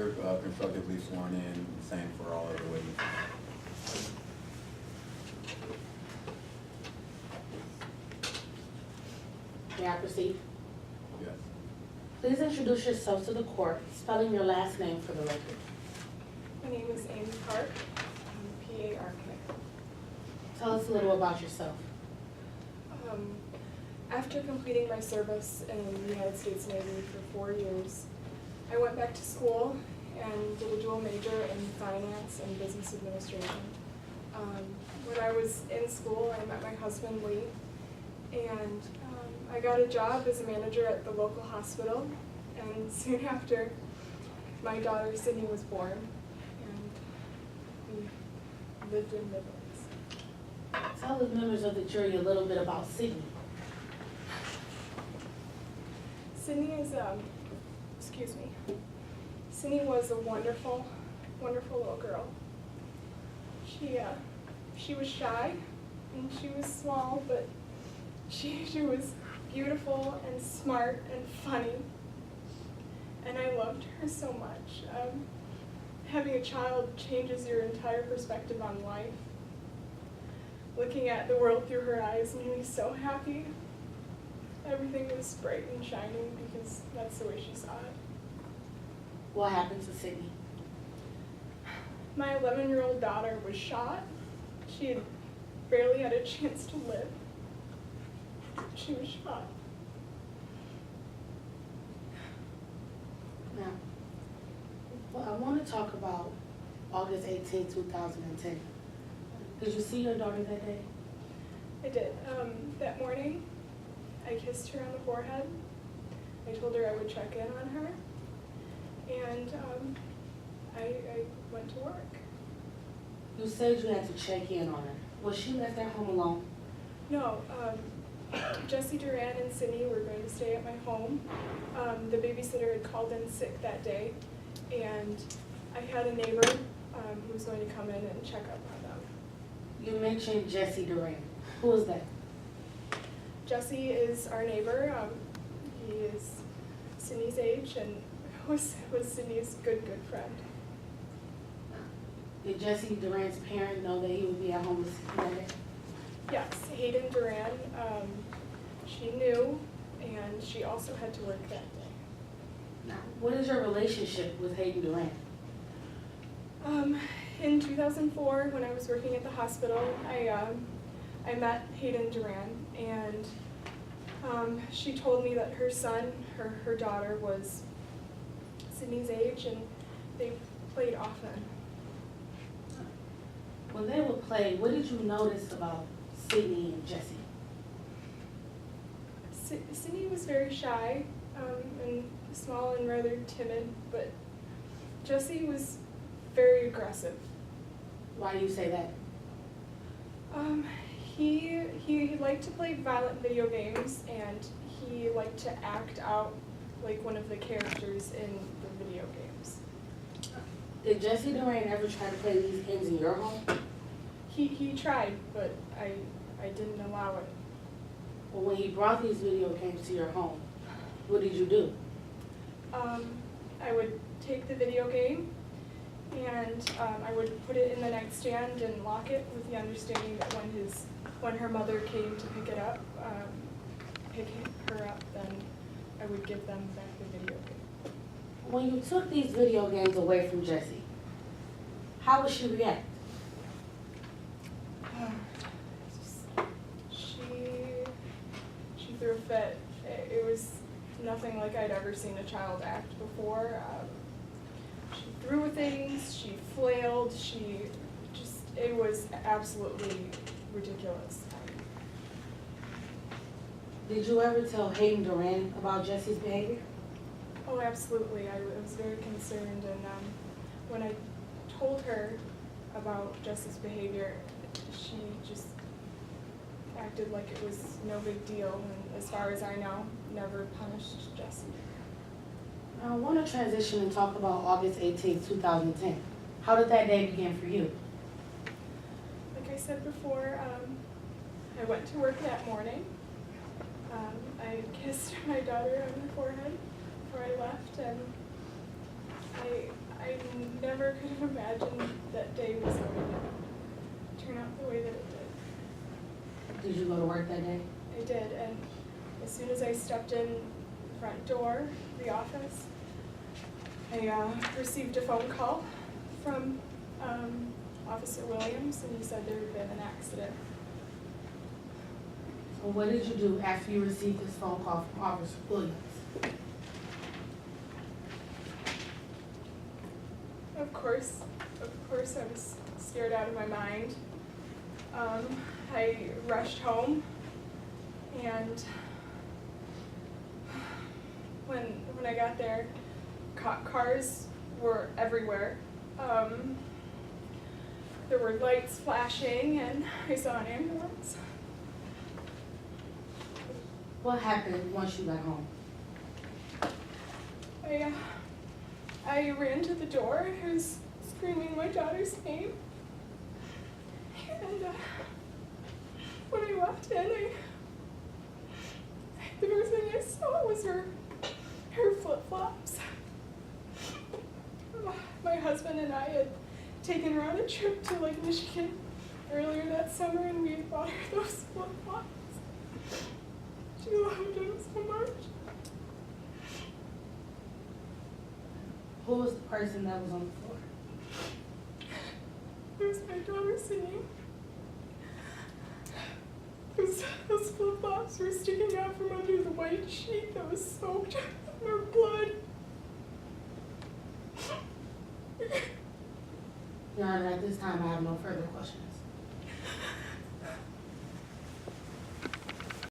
you're constructively sworn in, same for all other witnesses. May I proceed? Yes. Please introduce yourself to the court, spelling your last name for the record. My name is Amy Park. I'm P-A-R-K. Tell us a little about yourself. After completing my service in the United States Navy for 4 years, I went back to school and did a dual major in finance and business administration. When I was in school, I met my husband, Lee, and I got a job as a manager at the local hospital, and soon after, my daughter Sydney was born, and we lived in Midlands. Tell the members of the jury a little bit about Sydney. Sydney is, Sydney was a wonderful, wonderful little girl. She was shy and she was small, but she was beautiful and smart and funny, and I loved her so much. Having a child changes your entire perspective on life. Looking at the world through her eyes made me so happy. Everything was bright and shining because that's the way she saw it. What happened to Sydney? My 11-year-old daughter was shot. She had barely had a chance to live. She was shot. Now, well, I want to talk about August 18, 2010. Did you see your daughter that day? I did. That morning, I kissed her on the forehead. I told her I would check in on her, and I went to work. You said you had to check in on her. Was she left at home alone? No, Jesse Duran and Sydney were going to stay at my home. The babysitter had called in sick that day, and I had a neighbor who was going to come in and check up on them. You mentioned Jesse Duran. Who is that? Jesse is our neighbor. He is Sydney's age and was Sydney's good friend. Did Jesse Duran's parent know that he would be at home with Sydney that day? Yes, Hayden Duran, she knew, and she also had to work that day. Now, what is your relationship with Hayden Duran? In 2004, when I was working at the hospital, I met Hayden Duran, and she told me that her son, her daughter, was Sydney's age, and they played often. When they would play, what did you notice about Sydney and Jesse? Sydney was very shy and small and rather timid, but Jesse was very aggressive. Why do you say that? He liked to play violent video games, and he liked to act out like one of the characters in the video games. Did Jesse Duran ever try to play these games in your home? He tried, but I didn't allow it. Well, when he brought these video games to your home, what did you do? I would take the video game, and I would put it in the nightstand and lock it with the understanding that when her mother came to pick her up, then I would give them back the video game. When you took these video games away from Jesse, how would she react? She threw a fit. It was nothing like I'd ever seen a child act before. She threw things, she flailed, it was absolutely ridiculous. Did you ever tell Hayden Duran about Jesse's behavior? Oh, absolutely. I was very concerned, and when I told her about Jesse's behavior, she just acted like it was no big deal, and as far as I know, never punished Jesse. Now, I want to transition and talk about August 18, 2010. How did that day begin for you? Like I said before, I went to work that morning. I kissed my daughter on the forehead before I left, and I never could have imagined that day was going to turn out the way that it did. Did you go to work that day? I did, and as soon as I stepped in the front door of the office, I received a phone call from Officer Williams, and he said there had been an accident. So what did you do after you received this phone call from Officer Williams? Of course, I was scared out of my mind. I rushed home, and when I got there, cars were everywhere. There were lights flashing, and I saw an ambulance. What happened once you got home? I ran to the door. I was screaming my daughter's name. And when I walked in, the first thing I saw was her flip-flops. My husband and I had taken her on a trip to Lake Michigan earlier that summer, and we had bought her those flip-flops. She loved them so much. Who was the person that was on the floor? It was my daughter singing. Those flip-flops were sticking out from under the white sheet that was soaked in her blood. Your Honor, at this time, I have no further questions.